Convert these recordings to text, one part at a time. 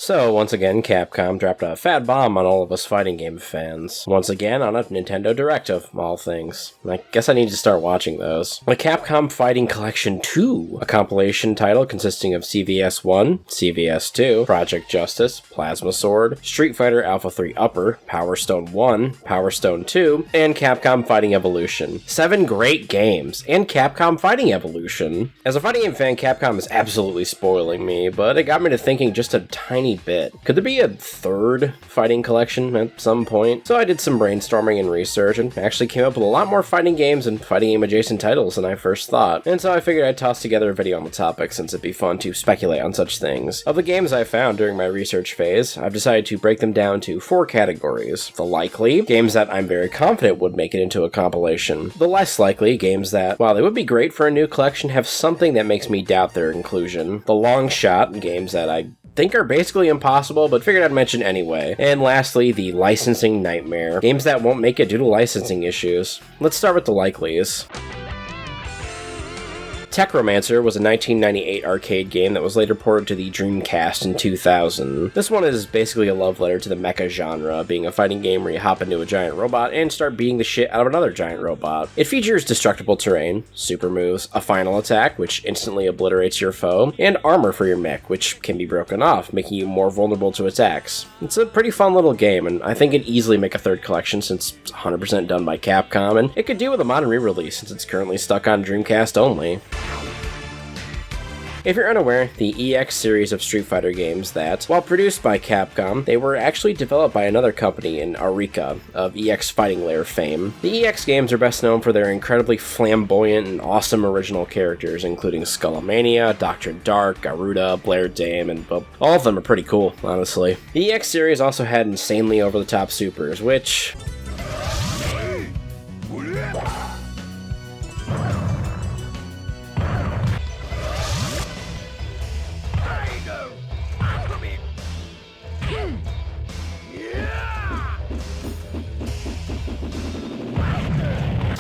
So, once again, Capcom dropped a fat bomb on all of us fighting game fans. Once again, on a Nintendo Direct of all things. I guess I need to start watching those. The Capcom Fighting Collection 2, a compilation title consisting of CVS 1, CVS 2, Project Justice, Plasma Sword, Street Fighter Alpha 3 Upper, Power Stone 1, Power Stone 2, and Capcom Fighting Evolution. 7 great games, and Capcom Fighting Evolution. As a fighting game fan, Capcom is absolutely spoiling me, but it got me to thinking just a tiny bit. Could there be a third fighting collection at some point? So I did some brainstorming and research and actually came up with a lot more fighting games and fighting game adjacent titles than I first thought. And so I figured I'd toss together a video on the topic since it'd be fun to speculate on such things. Of the games I found during my research phase, I've decided to break them down to 4 categories. The likely, games that I'm very confident would make it into a compilation. The less likely, games that, while they would be great for a new collection, have something that makes me doubt their inclusion. The long shot, games that I think are basically impossible, but figured I'd mention anyway. And lastly, the licensing nightmare. Games that won't make it due to licensing issues. Let's start with the likelies. Techromancer was a 1998 arcade game that was later ported to the Dreamcast in 2000. This one is basically a love letter to the mecha genre, being a fighting game where you hop into a giant robot and start beating the shit out of another giant robot. It features destructible terrain, super moves, a final attack, which instantly obliterates your foe, and armor for your mech, which can be broken off, making you more vulnerable to attacks. It's a pretty fun little game, and I think it'd easily make a third collection since it's 100% done by Capcom, and it could do with a modern re-release since it's currently stuck on Dreamcast only. If you're unaware, the EX series of Street Fighter games that, while produced by Capcom, they were actually developed by another company in Arika, of EX Fighting Lair fame. The EX games are best known for their incredibly flamboyant and awesome original characters, including Skullomania, Dr. Dark, Garuda, Blair Dame, and well, all of them are pretty cool, honestly. The EX series also had insanely over-the-top supers, which...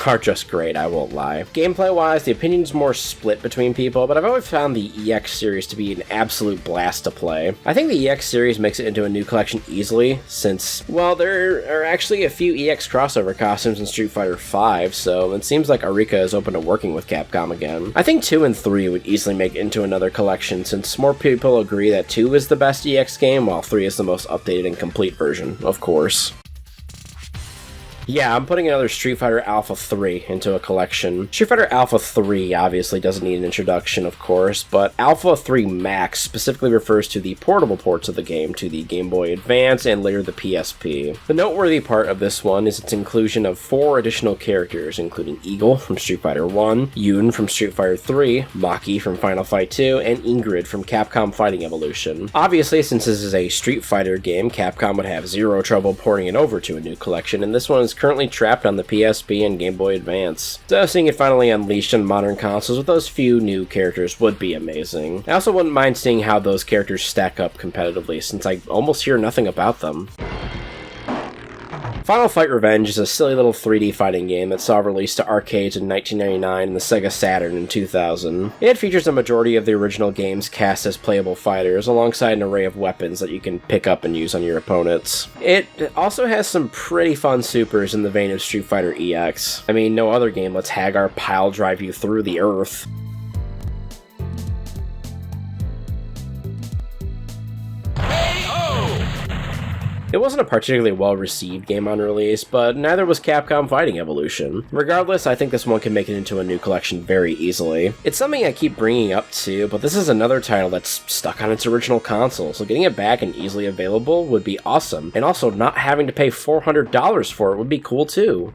are just great, I won't lie. Gameplay-wise, the opinion's more split between people, but I've always found the EX series to be an absolute blast to play. I think the EX series makes it into a new collection easily, since, well, there are actually a few EX crossover costumes in Street Fighter V, so it seems like Arika is open to working with Capcom again. I think 2 and 3 would easily make it into another collection, since more people agree that 2 is the best EX game, while 3 is the most updated and complete version, of course. Yeah, I'm putting another Street Fighter Alpha 3 into a collection. Street Fighter Alpha 3 obviously doesn't need an introduction, of course, but Alpha 3 Max specifically refers to the portable ports of the game to the Game Boy Advance and later the PSP. The noteworthy part of this one is its inclusion of 4 additional characters, including Eagle from Street Fighter 1, Yoon from Street Fighter 3, Maki from Final Fight 2, and Ingrid from Capcom Fighting Evolution. Obviously, since this is a Street Fighter game, Capcom would have zero trouble porting it over to a new collection, and this one is currently trapped on the PSP and Game Boy Advance. So seeing it finally unleashed on modern consoles with those few new characters would be amazing. I also wouldn't mind seeing how those characters stack up competitively, since I almost hear nothing about them. Final Fight Revenge is a silly little 3D fighting game that saw release to arcades in 1999 and the Sega Saturn in 2000. It features a majority of the original games cast as playable fighters, alongside an array of weapons that you can pick up and use on your opponents. It also has some pretty fun supers in the vein of Street Fighter EX. I mean, no other game lets Hagar pile drive you through the earth. It wasn't a particularly well-received game on release, but neither was Capcom Fighting Evolution. Regardless, I think this one can make it into a new collection very easily. It's something I keep bringing up too, but this is another title that's stuck on its original console, so getting it back and easily available would be awesome, and also not having to pay $400 for it would be cool too.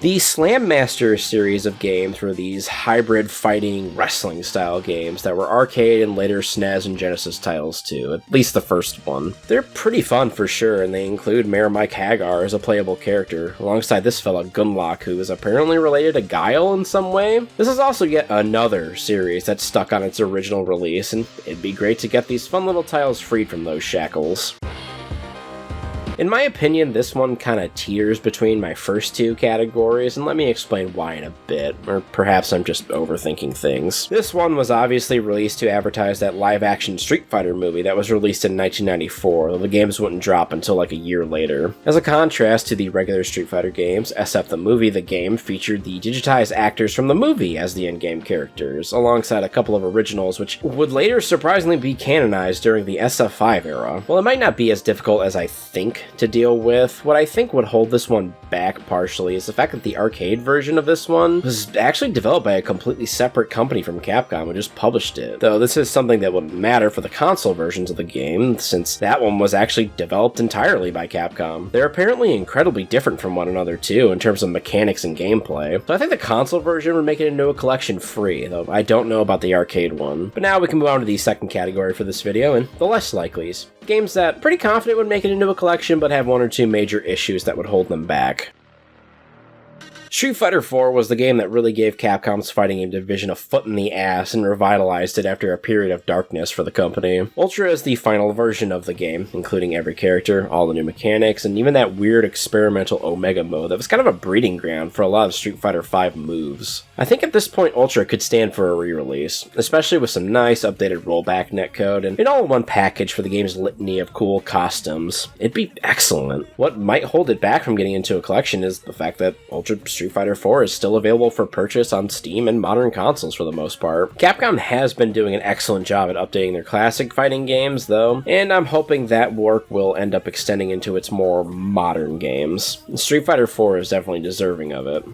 The Slam Master series of games were these hybrid fighting wrestling style games that were arcade and later SNES and Genesis titles too, at least the first one. They're pretty fun for sure, and they include Mayor Mike Hagar as a playable character, alongside this fella Gunlock, who is apparently related to Guile in some way. This is also yet another series that's stuck on its original release, and it'd be great to get these fun little titles freed from those shackles. In my opinion, this one kind of teeters between my first two categories, and let me explain why in a bit, or perhaps I'm just overthinking things. This one was obviously released to advertise that live-action Street Fighter movie that was released in 1994, though the games wouldn't drop until like a year later. As a contrast to the regular Street Fighter games, SF the movie, the game featured the digitized actors from the movie as the in-game characters, alongside a couple of originals which would later surprisingly be canonized during the SF5 era. While it might not be as difficult as I think to deal with, what I think would hold this one back partially is the fact that the arcade version of this one was actually developed by a completely separate company from Capcom who just published it. Though this is something that wouldn't matter for the console versions of the game, since that one was actually developed entirely by Capcom. They're apparently incredibly different from one another too, in terms of mechanics and gameplay. So I think the console version would make it into a collection free, though I don't know about the arcade one. But now we can move on to the second category for this video, and the less likelies. Games that pretty confident would make it into a collection, but have one or two major issues that would hold them back. Street Fighter IV was the game that really gave Capcom's fighting game division a foot in the ass and revitalized it after a period of darkness for the company. Ultra is the final version of the game, including every character, all the new mechanics, and even that weird experimental Omega mode that was kind of a breeding ground for a lot of Street Fighter V moves. I think at this point Ultra could stand for a re-release, especially with some nice updated rollback netcode and an all-in-one package for the game's litany of cool costumes. It'd be excellent. What might hold it back from getting into a collection is the fact that Ultra Street Fighter IV is still available for purchase on Steam and modern consoles for the most part. Capcom has been doing an excellent job at updating their classic fighting games, though, and I'm hoping that work will end up extending into its more modern games. Street Fighter IV is definitely deserving of it.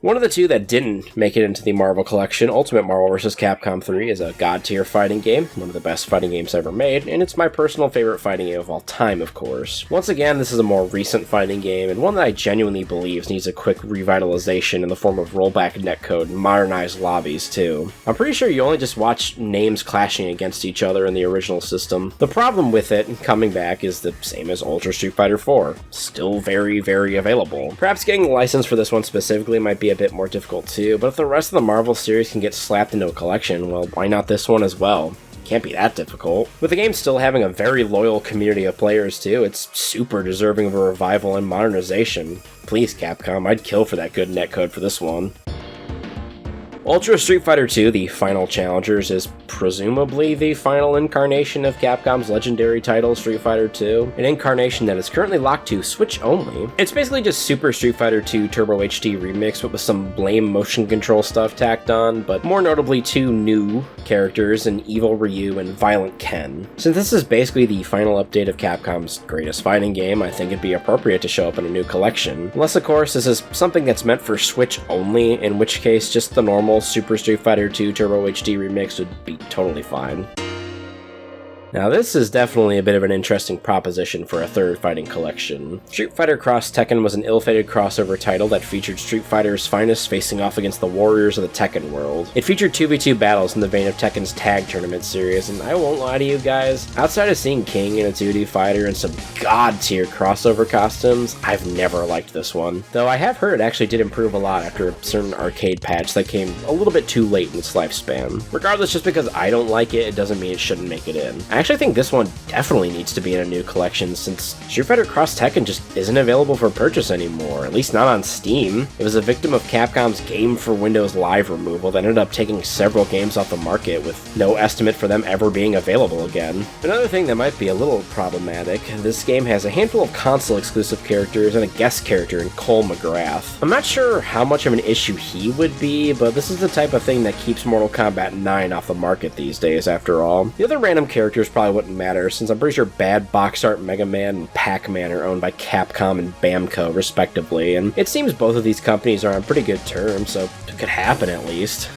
One of the two that didn't make it into the Marvel collection, Ultimate Marvel vs. Capcom 3, is a god-tier fighting game, one of the best fighting games ever made, and it's my personal favorite fighting game of all time, of course. Once again, this is a more recent fighting game, and one that I genuinely believe needs a quick revitalization in the form of rollback netcode and modernized lobbies, too. I'm pretty sure you only just watch names clashing against each other in the original system. The problem with it, coming back, is the same as Ultra Street Fighter IV. Still very, very available. Perhaps getting a license for this one specifically might be a bit more difficult too, but if the rest of the Marvel series can get slapped into a collection, well, why not this one as well? Can't be that difficult. With the game still having a very loyal community of players too, it's super deserving of a revival and modernization. Please, Capcom, I'd kill for that good netcode for this one. Ultra Street Fighter II, the Final Challengers, is presumably the final incarnation of Capcom's legendary title, Street Fighter II, an incarnation that is currently locked to Switch only. It's basically just Super Street Fighter II Turbo HD Remix, but with some lame motion control stuff tacked on, but more notably two new characters, an Evil Ryu and Violent Ken. Since this is basically the final update of Capcom's greatest fighting game, I think it'd be appropriate to show up in a new collection. Unless, of course, this is something that's meant for Switch only, in which case just the normal Super Street Fighter II Turbo HD Remix would be totally fine. Now this is definitely a bit of an interesting proposition for a third fighting collection. Street Fighter Cross Tekken was an ill-fated crossover title that featured Street Fighter's finest facing off against the warriors of the Tekken world. It featured 2v2 battles in the vein of Tekken's tag tournament series, and I won't lie to you guys, outside of seeing King in a 2D fighter and some god-tier crossover costumes, I've never liked this one. Though I have heard it actually did improve a lot after a certain arcade patch that came a little bit too late in its lifespan. Regardless, just because I don't like it, it doesn't mean it shouldn't make it in. I actually think this one definitely needs to be in a new collection since Street Fighter Cross Tekken just isn't available for purchase anymore, at least not on Steam. It was a victim of Capcom's Game for Windows Live removal that ended up taking several games off the market with no estimate for them ever being available again. Another thing that might be a little problematic, this game has a handful of console exclusive characters and a guest character in Cole McGrath. I'm not sure how much of an issue he would be, but this is the type of thing that keeps Mortal Kombat 9 off the market these days after all. The other random characters probably wouldn't matter, since I'm pretty sure Bad Box Art Mega Man and Pac-Man are owned by Capcom and Bamco, respectively, and it seems both of these companies are on pretty good terms, so it could happen at least.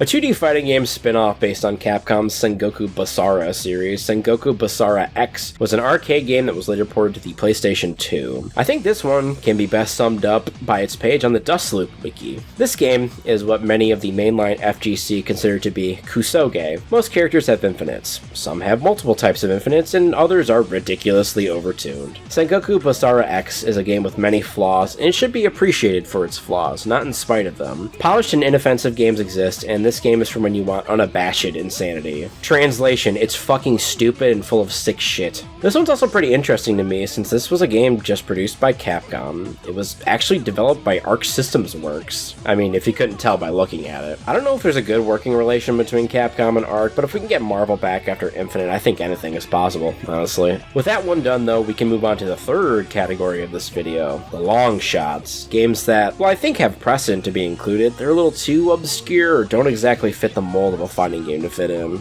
A 2D fighting game spin-off based on Capcom's Sengoku Basara series, Sengoku Basara X was an arcade game that was later ported to the PlayStation 2. I think this one can be best summed up by its page on the Dustloop wiki. This game is what many of the mainline FGC consider to be kusoge. Most characters have infinites. Some have multiple types of infinites, and others are ridiculously overtuned. Sengoku Basara X is a game with many flaws, and it should be appreciated for its flaws, not in spite of them. Polished and inoffensive games exist, and and this game is for when you want unabashed insanity. Translation, it's fucking stupid and full of sick shit. This one's also pretty interesting to me since this was a game just produced by Capcom. It was actually developed by Arc Systems Works. I mean, if you couldn't tell by looking at it. I don't know if there's a good working relation between Capcom and Arc, but if we can get Marvel back after Infinite, I think anything is possible, honestly. With that one done though, we can move on to the third category of this video, the long shots. Games that, well, I think have precedent to be included. They're a little too obscure or don't exactly fit the mold of a fighting game to fit in.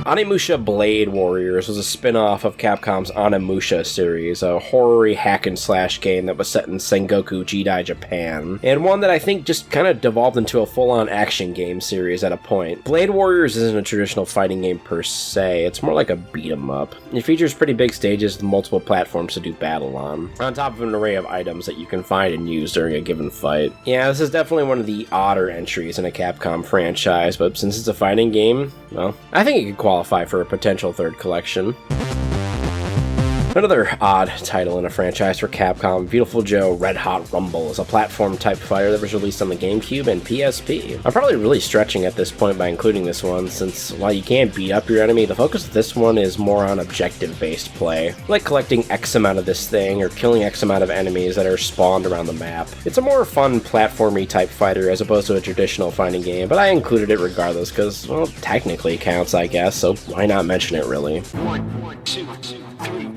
Onimusha Blade Warriors was a spin-off of Capcom's Onimusha series, a horror-y hack-and-slash game that was set in Sengoku Jidai, Japan, and one that I think just kind of devolved into a full-on action game series at a point. Blade Warriors isn't a traditional fighting game per se, it's more like a beat-em-up. It features pretty big stages with multiple platforms to do battle on top of an array of items that you can find and use during a given fight. Yeah, this is definitely one of the odder entries in a Capcom franchise, but since it's a fighting game, well, I think it could qualify for a potential third collection. Another odd title in a franchise for Capcom, Beautiful Joe Red Hot Rumble, is a platform-type fighter that was released on the GameCube and PSP. I'm probably really stretching at this point by including this one, since while you can't beat up your enemy, the focus of this one is more on objective-based play, like collecting X amount of this thing, or killing X amount of enemies that are spawned around the map. It's a more fun platformy type fighter as opposed to a traditional fighting game, but I included it regardless because, well, technically it counts, I guess, so why not mention it really? 1, 2, 3.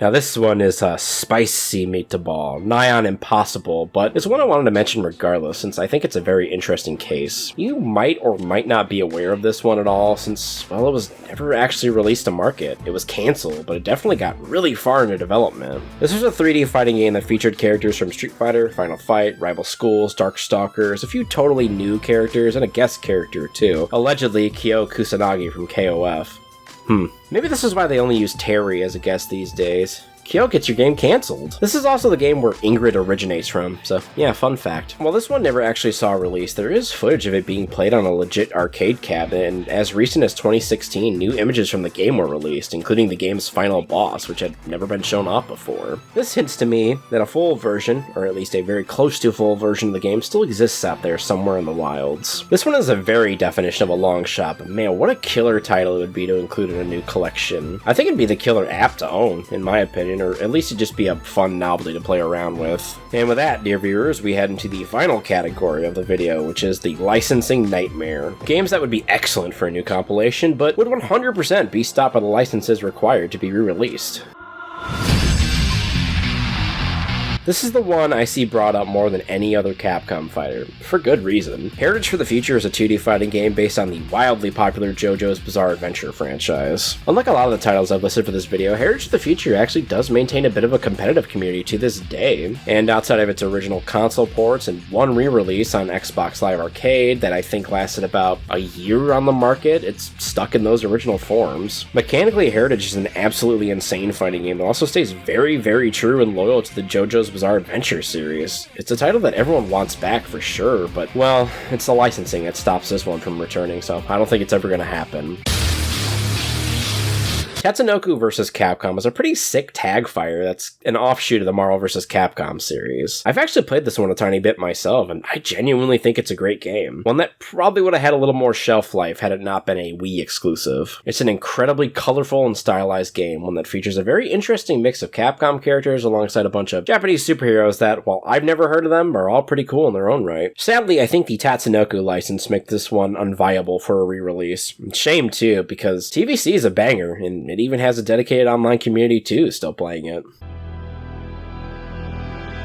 Now this one is a spicy meatball, nigh on impossible, but it's one I wanted to mention regardless since I think it's a very interesting case. You might or might not be aware of this one at all since, well, it was never actually released to market. It was cancelled, but it definitely got really far into development. This was a 3D fighting game that featured characters from Street Fighter, Final Fight, Rival Schools, Darkstalkers, a few totally new characters, and a guest character too, allegedly Kyo Kusanagi from KOF. Maybe this is why they only use Terry as a guest these days. Kyo gets your game cancelled. This is also the game where Ingrid originates from, so yeah, fun fact. While this one never actually saw a release, there is footage of it being played on a legit arcade cabinet, and as recent as 2016, new images from the game were released, including the game's final boss, which had never been shown off before. This hints to me that a full version, or at least a very close to full version of the game, still exists out there somewhere in the wilds. This one is a very definition of a long shot, but man, what a killer title it would be to include in a new collection. I think it'd be the killer app to own, in my opinion, or at least it'd just be a fun novelty to play around with. And with that, dear viewers, we head into the final category of the video, which is the licensing nightmare. Games that would be excellent for a new compilation, but would 100% be stopped by the licenses required to be re-released. This is the one I see brought up more than any other Capcom fighter, for good reason. Heritage for the Future is a 2D fighting game based on the wildly popular JoJo's Bizarre Adventure franchise. Unlike a lot of the titles I've listed for this video, Heritage for the Future actually does maintain a bit of a competitive community to this day, and outside of its original console ports and one re-release on Xbox Live Arcade that I think lasted about a year on the market, it's stuck in those original forms. Mechanically, Heritage is an absolutely insane fighting game that also stays very, very true and loyal to the JoJo's Bizarre Adventure series. It's a title that everyone wants back for sure, but, well, it's the licensing that stops this one from returning, so I don't think it's ever gonna happen. Tatsunoko vs. Capcom is a pretty sick tag fighter that's an offshoot of the Marvel vs. Capcom series. I've actually played this one a tiny bit myself, and I genuinely think it's a great game. One that probably would have had a little more shelf life had it not been a Wii exclusive. It's an incredibly colorful and stylized game, one that features a very interesting mix of Capcom characters alongside a bunch of Japanese superheroes that, while I've never heard of them, are all pretty cool in their own right. Sadly, I think the Tatsunoko license makes this one unviable for a re-release. Shame too, because TVC is a banger, and it even has a dedicated online community too, still playing it.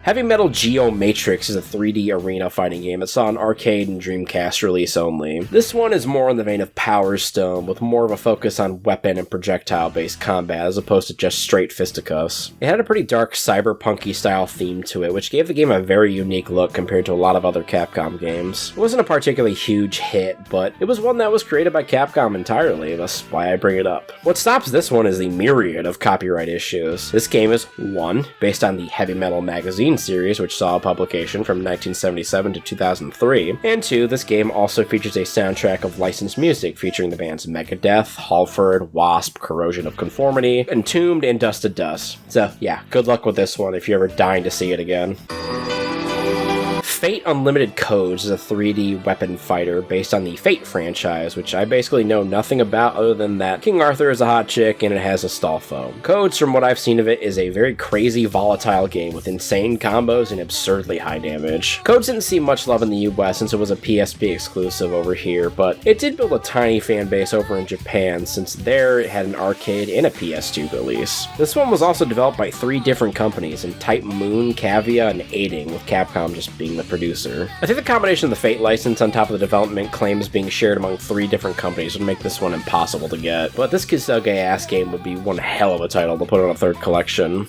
Heavy Metal Geomatrix is a 3D arena fighting game that saw an arcade and Dreamcast release only. This one is more in the vein of Power Stone, with more of a focus on weapon and projectile-based combat as opposed to just straight fisticuffs. It had a pretty dark cyberpunky style theme to it, which gave the game a very unique look compared to a lot of other Capcom games. It wasn't a particularly huge hit, but it was one that was created by Capcom entirely, that's why I bring it up. What stops this one is the myriad of copyright issues. This game is, 1, based on the Heavy Metal magazine series, which saw a publication from 1977 to 2003, and 2, this game also features a soundtrack of licensed music featuring the bands Megadeth, Halford, Wasp, Corrosion of Conformity, Entombed, and Dust to Dust. So yeah, good luck with this one if you're ever dying to see it again. Fate Unlimited Codes is a 3D weapon fighter based on the Fate franchise, which I basically know nothing about other than that King Arthur is a hot chick and it has a stall foam. Codes, from what I've seen of it, is a very crazy, volatile game with insane combos and absurdly high damage. Codes didn't see much love in the US since it was a PSP exclusive over here, but it did build a tiny fan base over in Japan since there it had an arcade and a PS2 release. This one was also developed by 3 different companies in Type Moon, Cavia, and Aiding, with Capcom just being the producer. I think the combination of the Fate license on top of the development claims being shared among 3 different companies would make this one impossible to get, but this Kisuge-ass game would be one hell of a title to put on a 3rd collection.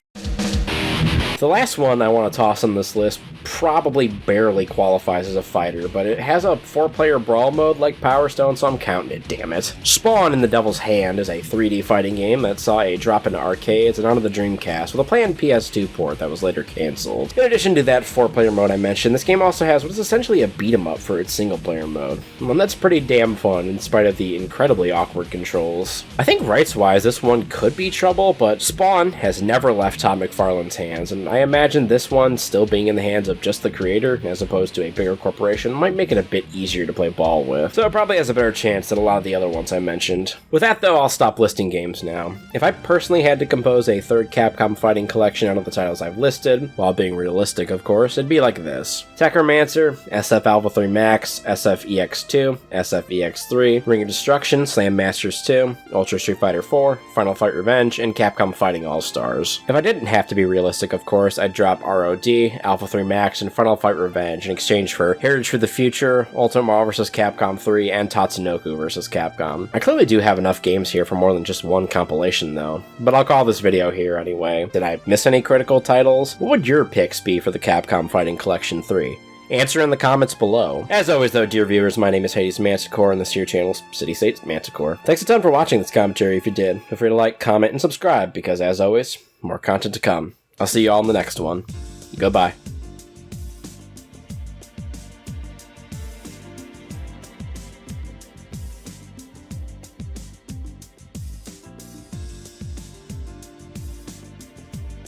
The last one I want to toss on this list probably barely qualifies as a fighter, but it has a 4-player brawl mode like Power Stone, so I'm counting it, damn it. Spawn in the Devil's Hand is a 3D fighting game that saw a drop into arcades and onto the Dreamcast with a planned PS2 port that was later cancelled. In addition to that 4-player mode I mentioned, this game also has what is essentially a beat-em-up for its single-player mode, and that's pretty damn fun in spite of the incredibly awkward controls. I think rights-wise this one could be trouble, but Spawn has never left Todd McFarlane's hands, and I imagine this one still being in the hands of just the creator, as opposed to a bigger corporation, might make it a bit easier to play ball with, so it probably has a better chance than a lot of the other ones I mentioned. With that though, I'll stop listing games now. If I personally had to compose a 3rd Capcom Fighting Collection out of the titles I've listed, while being realistic of course, it'd be like this: Techromancer, SF Alpha 3 Max, SFEX2, SFEX3, Ring of Destruction, Slam Masters 2, Ultra Street Fighter 4, Final Fight Revenge, and Capcom Fighting All Stars. If I didn't have to be realistic of course, I'd drop ROD, Alpha 3 Max, and Final Fight Revenge in exchange for Heritage for the Future, Ultimate Marvel vs. Capcom 3, and Tatsunoko vs. Capcom. I clearly do have enough games here for more than just one compilation though, but I'll call this video here anyway. Did I miss any critical titles? What would your picks be for the Capcom Fighting Collection 3? Answer in the comments below. As always though, dear viewers, my name is HadesManticore and this here channel is CityStateManticore. Thanks a ton for watching this commentary if you did. Feel free to like, comment, and subscribe because as always, more content to come. I'll see you all in the next one. Goodbye.